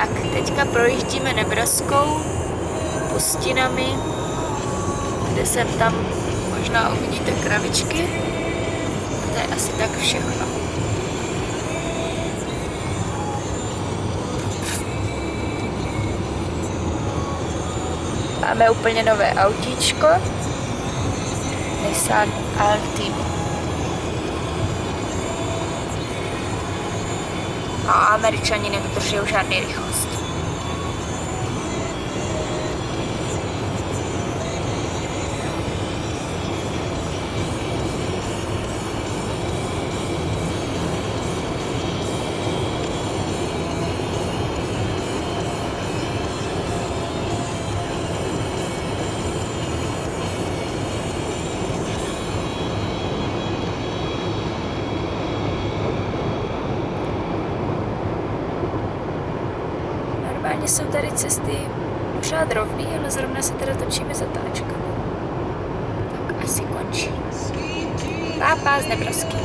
Tak, teďka projíždíme Nebraskou pustinami, kde jsem tam možná uvidíte kravičky. A to je asi tak všechno. Máme úplně nové autíčko. Nissan Altima. A Američani nedodržují žádný rychlost. Normálně jsou tady cesty pořád rovný, ale zrovna se teda točíme zatáčkami. Tak asi končí. Pápa z Nebrasky.